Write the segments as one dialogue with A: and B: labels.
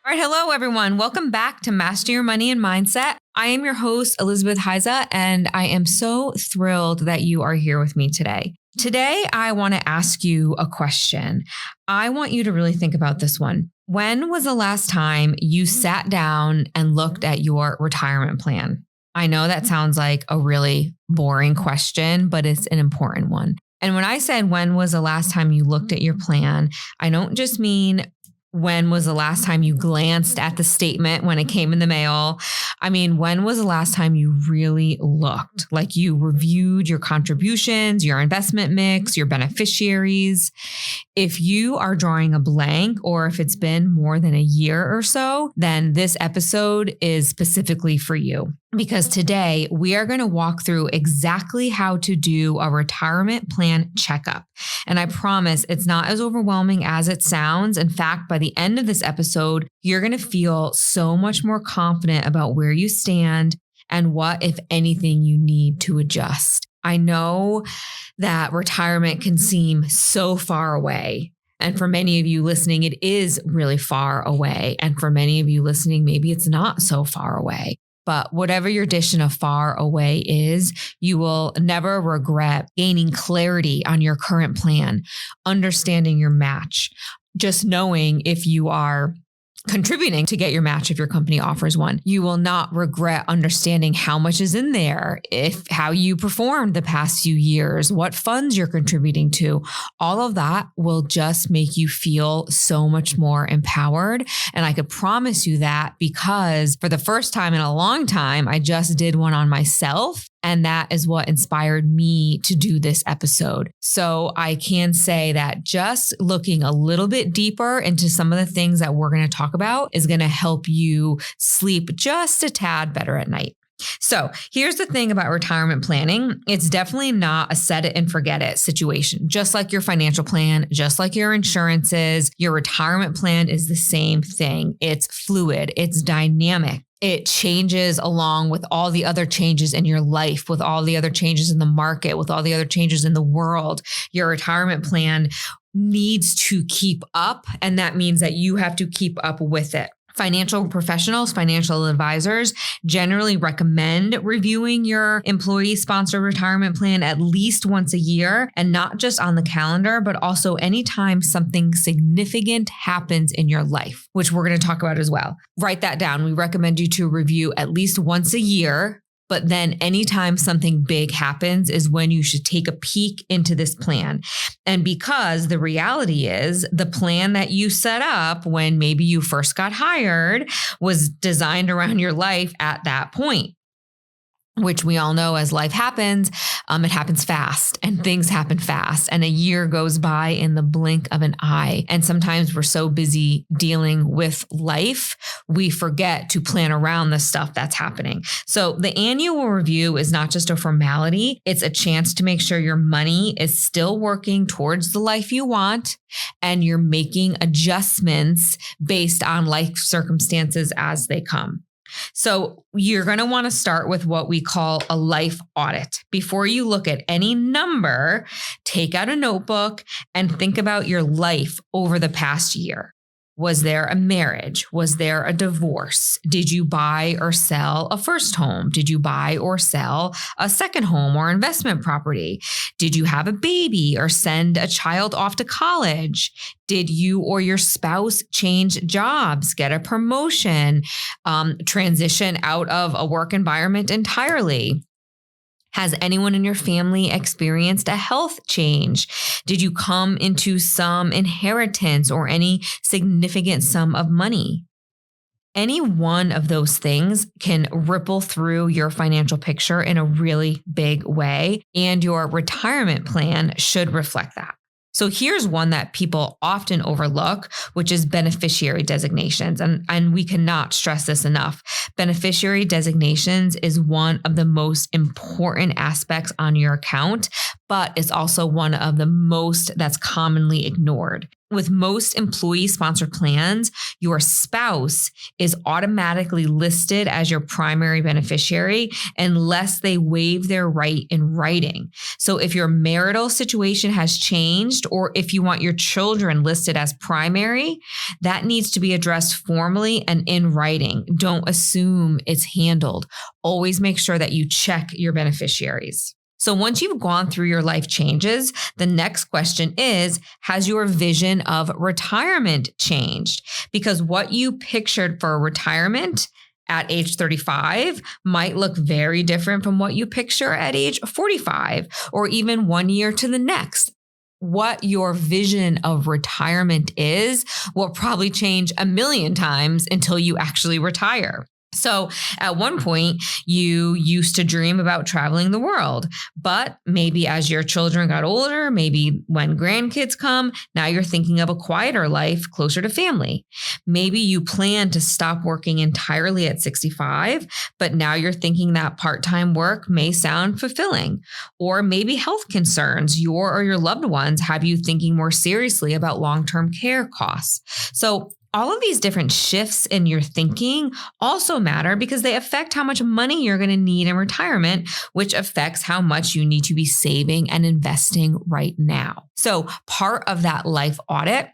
A: All right. Hello, everyone. Welcome back to Master Your Money and Mindset. I am your host, Elizabeth Hiza, and I am so thrilled that you are here with me today. Today, I want to ask you a question. I want you to really think about this one. When was the last time you sat down and looked at your retirement plan? I know that sounds like a really boring question, but it's an important one. And when I said, when was the last time you looked at your plan, I don't just mean when was the last time you glanced at the statement when it came in the mail? I mean, when was the last time you really looked? Like you reviewed your contributions, your investment mix, your beneficiaries. If you are drawing a blank, or if it's been more than a year or so, then this episode is specifically for you. Because today we are going to walk through exactly how to do a retirement plan checkup. And I promise it's not as overwhelming as it sounds. In fact, by the end of this episode, you're going to feel so much more confident about where you stand and what, if anything, you need to adjust. I know that retirement can seem so far away. And for many of you listening, it is really far away. And for many of you listening, maybe it's not so far away. But whatever your definition of far away is, you will never regret gaining clarity on your current plan, understanding your match, just knowing if you are contributing to get your match if your company offers one. You will not regret understanding how much is in there, how you performed the past few years, what funds you're contributing to. All of that will just make you feel so much more empowered. And I could promise you that because for the first time in a long time, I just did one on myself. And that is what inspired me to do this episode. So I can say that just looking a little bit deeper into some of the things that we're going to talk about is going to help you sleep just a tad better at night. So here's the thing about retirement planning. It's definitely not a set it and forget it situation. Just like your financial plan, just like your insurances, your retirement plan is the same thing. It's fluid. It's dynamic. It changes along with all the other changes in your life, with all the other changes in the market, with all the other changes in the world. Your retirement plan needs to keep up, and that means that you have to keep up with it. Financial professionals, financial advisors generally recommend reviewing your employee-sponsored retirement plan at least once a year, and not just on the calendar, but also anytime something significant happens in your life, which we're going to talk about as well. Write that down. We recommend you to review at least once a year. But then anytime something big happens is when you should take a peek into this plan. And because the reality is the plan that you set up when maybe you first got hired was designed around your life at that point, which we all know as life happens, it happens fast and things happen fast. And a year goes by in the blink of an eye. And sometimes we're so busy dealing with life, we forget to plan around the stuff that's happening. So the annual review is not just a formality. It's a chance to make sure your money is still working towards the life you want and you're making adjustments based on life circumstances as they come. So you're going to want to start with what we call a life audit. Before you look at any number, take out a notebook and think about your life over the past year. Was there a marriage? Was there a divorce? Did you buy or sell a first home? Did you buy or sell a second home or investment property? Did you have a baby or send a child off to college? Did you or your spouse change jobs, get a promotion, transition out of a work environment entirely? Has anyone in your family experienced a health change? Did you come into some inheritance or any significant sum of money? Any one of those things can ripple through your financial picture in a really big way, and your retirement plan should reflect that. So here's one that people often overlook, which is beneficiary designations. And we cannot stress this enough. Beneficiary designations is one of the most important aspects on your account, but it's also one of the most that's commonly ignored. With most employee-sponsored plans, your spouse is automatically listed as your primary beneficiary unless they waive their right in writing. So if your marital situation has changed, or if you want your children listed as primary, that needs to be addressed formally and in writing. Don't assume it's handled. Always make sure that you check your beneficiaries. So once you've gone through your life changes, the next question is, has your vision of retirement changed? Because what you pictured for retirement at age 35 might look very different from what you picture at age 45, or even 1 year to the next. What your vision of retirement is will probably change a million times until you actually retire. So at one point, you used to dream about traveling the world, but maybe as your children got older, maybe when grandkids come, now you're thinking of a quieter life closer to family. Maybe you plan to stop working entirely at 65, but now you're thinking that part-time work may sound fulfilling. Or maybe health concerns, your or your loved ones, have you thinking more seriously about long-term care costs. So all of these different shifts in your thinking also matter because they affect how much money you're going to need in retirement, which affects how much you need to be saving and investing right now. So part of that life audit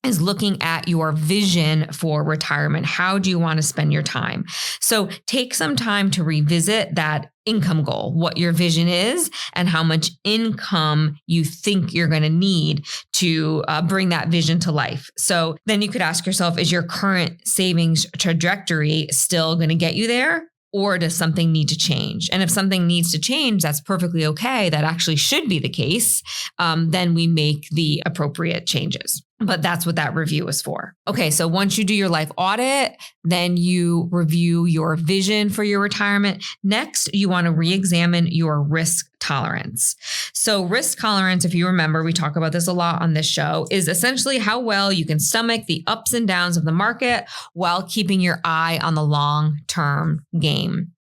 A: is looking at your vision for retirement. How do you want to spend your time? So take some time to revisit that income goal, what your vision is, and how much income you think you're going to need to bring that vision to life. So then you could ask yourself, is your current savings trajectory still going to get you there? Or does something need to change? And if something needs to change, that's perfectly okay. That actually should be the case. Then we make the appropriate changes. But that's what that review is for. Okay, so once you do your life audit, then you review your vision for your retirement. Next, you want to re-examine your risk tolerance. So risk tolerance, if you remember, we talk about this a lot on this show, is essentially how well you can stomach the ups and downs of the market while keeping your eye on the long-term game.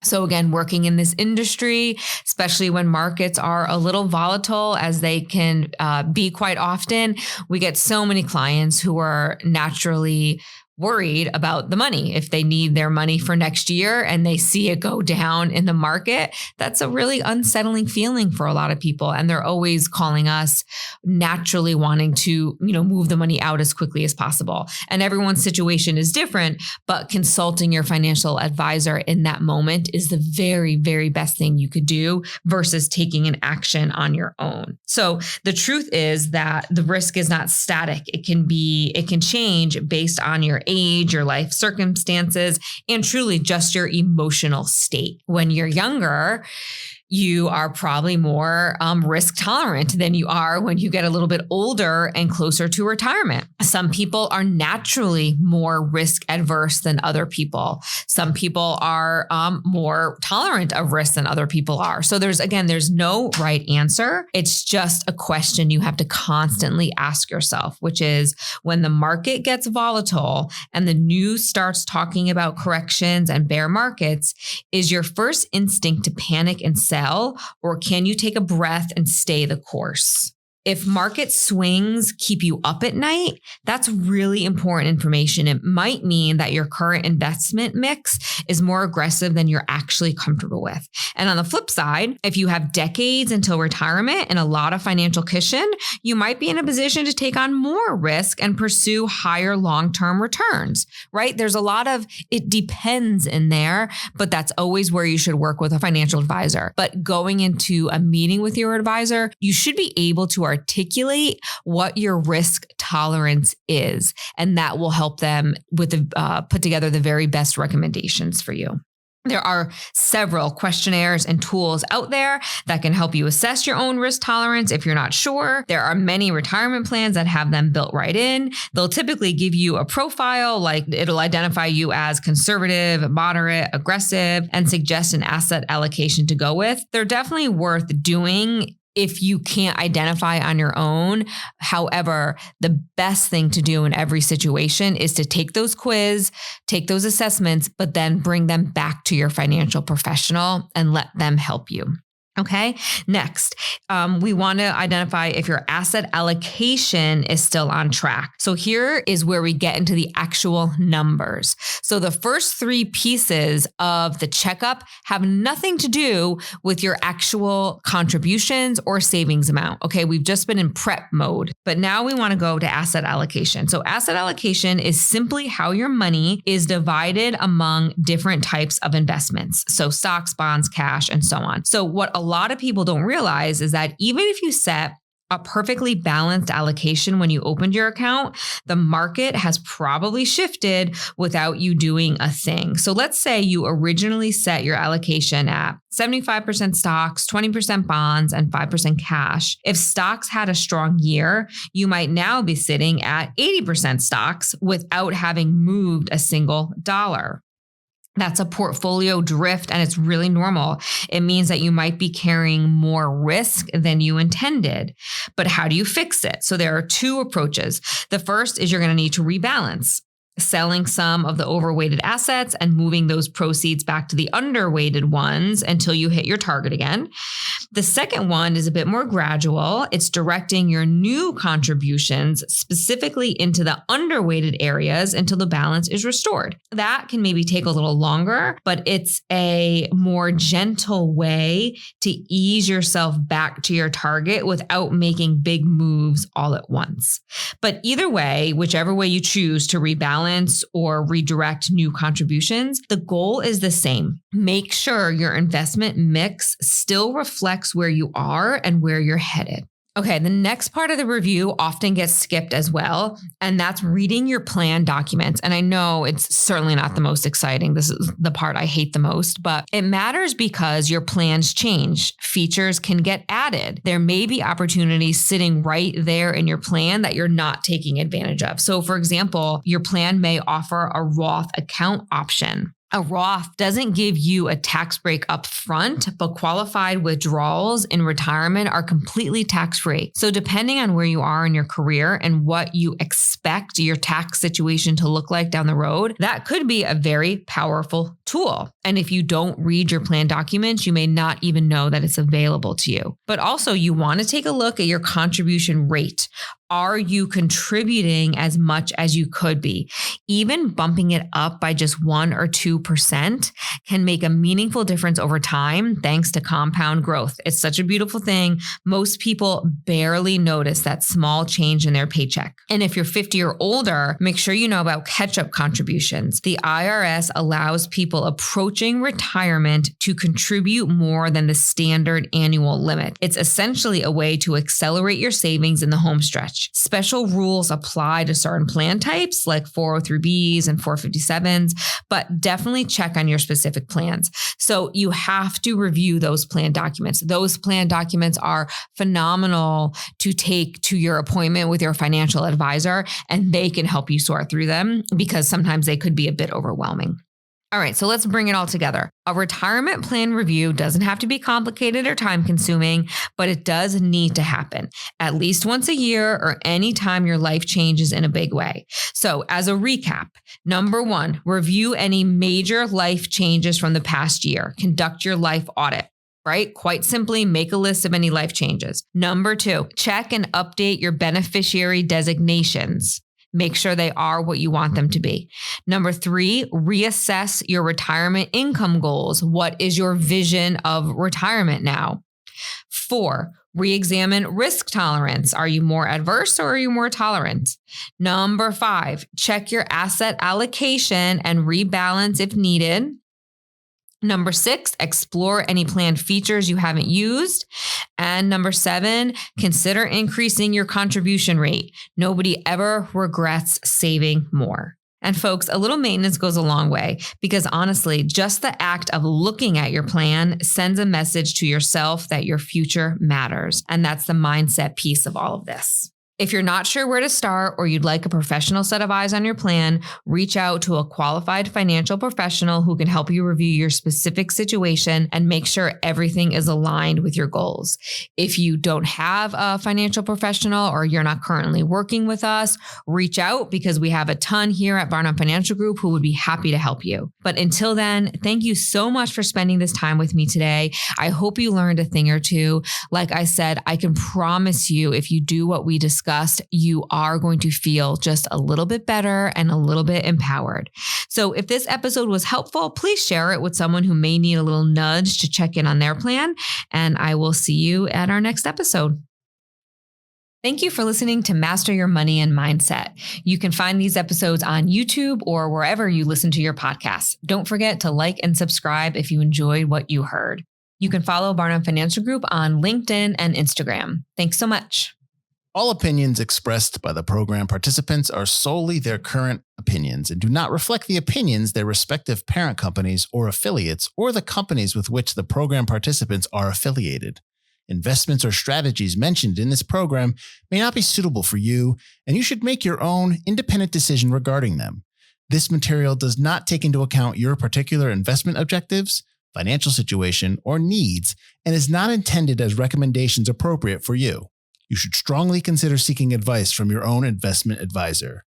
A: So again, working in this industry, especially when markets are a little volatile, as they can be quite often, we get so many clients who are naturally worried about the money. If they need their money for next year and they see it go down in the market, that's a really unsettling feeling for a lot of people. And they're always calling us, naturally wanting to, move the money out as quickly as possible. And everyone's situation is different, but consulting your financial advisor in that moment is the very, very best thing you could do versus taking an action on your own. So the truth is that the risk is not static. It can change based on your age, your life circumstances, and truly just your emotional state. When you're younger, you are probably more risk tolerant than you are when you get a little bit older and closer to retirement. Some people are naturally more risk adverse than other people. Some people are more tolerant of risk than other people are. So there's no right answer. It's just a question you have to constantly ask yourself, which is, when the market gets volatile and the news starts talking about corrections and bear markets, is your first instinct to panic and sell? Or can you take a breath and stay the course? If market swings keep you up at night, that's really important information. It might mean that your current investment mix is more aggressive than you're actually comfortable with. And on the flip side, if you have decades until retirement and a lot of financial cushion, you might be in a position to take on more risk and pursue higher long-term returns, right? There's a lot of it depends in there, but that's always where you should work with a financial advisor. But going into a meeting with your advisor, you should be able to articulate what your risk tolerance is, and that will help them put together the very best recommendations for you. There are several questionnaires and tools out there that can help you assess your own risk tolerance if you're not sure. There are many retirement plans that have them built right in. They'll typically give you a profile, like it'll identify you as conservative, moderate, aggressive, and suggest an asset allocation to go with. They're definitely worth doing if you can't identify on your own. However, the best thing to do in every situation is to take those quiz, take those assessments, but then bring them back to your financial professional and let them help you. Okay. Next, we want to identify if your asset allocation is still on track. So here is where we get into the actual numbers. So the first three pieces of the checkup have nothing to do with your actual contributions or savings amount. Okay. We've just been in prep mode, but now we want to go to asset allocation. So asset allocation is simply how your money is divided among different types of investments. So stocks, bonds, cash, and so on. So what a lot of people don't realize is that even if you set a perfectly balanced allocation when you opened your account, the market has probably shifted without you doing a thing. So let's say you originally set your allocation at 75% stocks, 20% bonds, and 5% cash. If stocks had a strong year, you might now be sitting at 80% stocks without having moved a single dollar. That's a portfolio drift, and it's really normal. It means that you might be carrying more risk than you intended. But how do you fix it? So there are two approaches. The first is you're going to need to rebalance, selling some of the overweighted assets and moving those proceeds back to the underweighted ones until you hit your target again. The second one is a bit more gradual. It's directing your new contributions specifically into the underweighted areas until the balance is restored. That can maybe take a little longer, but it's a more gentle way to ease yourself back to your target without making big moves all at once. But either way, whichever way you choose to rebalance or redirect new contributions, the goal is the same. Make sure your investment mix still reflects where you are and where you're headed. Okay, the next part of the review often gets skipped as well, and that's reading your plan documents. And I know it's certainly not the most exciting. This is the part I hate the most, but it matters because your plans change. Features can get added. There may be opportunities sitting right there in your plan that you're not taking advantage of. So for example, your plan may offer a Roth account option. A Roth doesn't give you a tax break up front, but qualified withdrawals in retirement are completely tax-free. So depending on where you are in your career and what you expect your tax situation to look like down the road, that could be a very powerful tool. And if you don't read your plan documents, you may not even know that it's available to you. But also you want to take a look at your contribution rate. Are you contributing as much as you could be? Even bumping it up by just 1 or 2% can make a meaningful difference over time thanks to compound growth. It's such a beautiful thing. Most people barely notice that small change in their paycheck. And if you're 50 or older, make sure you know about catch-up contributions. The IRS allows people approaching retirement to contribute more than the standard annual limit. It's essentially a way to accelerate your savings in the home stretch. Special rules apply to certain plan types like 403Bs and 457s, but definitely check on your specific plans. So you have to review those plan documents. Those plan documents are phenomenal to take to your appointment with your financial advisor, and they can help you sort through them because sometimes they could be a bit overwhelming. All right, so let's bring it all together. A retirement plan review doesn't have to be complicated or time consuming, but it does need to happen at least once a year or any time your life changes in a big way. So as a recap, number 1, review any major life changes from the past year. Conduct your life audit. Right? Quite simply, make a list of any life changes. Number 2, check and update your beneficiary designations. Make sure they are what you want them to be. Number 3, reassess your retirement income goals. What is your vision of retirement now? 4, re-examine risk tolerance. Are you more adverse or are you more tolerant? Number 5, check your asset allocation and rebalance if needed. Number 6, explore any planned features you haven't used. And number 7, consider increasing your contribution rate. Nobody ever regrets saving more. And folks, a little maintenance goes a long way because honestly, just the act of looking at your plan sends a message to yourself that your future matters. And that's the mindset piece of all of this. If you're not sure where to start or you'd like a professional set of eyes on your plan, reach out to a qualified financial professional who can help you review your specific situation and make sure everything is aligned with your goals. If you don't have a financial professional or you're not currently working with us, reach out because we have a ton here at Barnum Financial Group who would be happy to help you. But until then, thank you so much for spending this time with me today. I hope you learned a thing or two. Like I said, I can promise you if you do what we discussed, you are going to feel just a little bit better and a little bit empowered. So if this episode was helpful, please share it with someone who may need a little nudge to check in on their plan. And I will see you at our next episode. Thank you for listening to Master Your Money and Mindset. You can find these episodes on YouTube or wherever you listen to your podcasts. Don't forget to like and subscribe if you enjoyed what you heard. You can follow Barnum Financial Group on LinkedIn and Instagram. Thanks so much.
B: All opinions expressed by the program participants are solely their current opinions and do not reflect the opinions their respective parent companies or affiliates or the companies with which the program participants are affiliated. Investments or strategies mentioned in this program may not be suitable for you, and you should make your own independent decision regarding them. This material does not take into account your particular investment objectives, financial situation, or needs, and is not intended as recommendations appropriate for you. You should strongly consider seeking advice from your own investment advisor.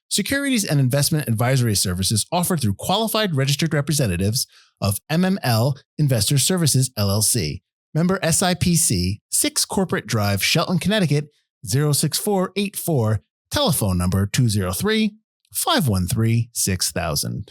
B: Securities and investment advisory services offered through qualified registered representatives of MML Investor Services, LLC. Member SIPC, 6 Corporate Drive, Shelton, Connecticut, 06484, telephone number 203-513-6000.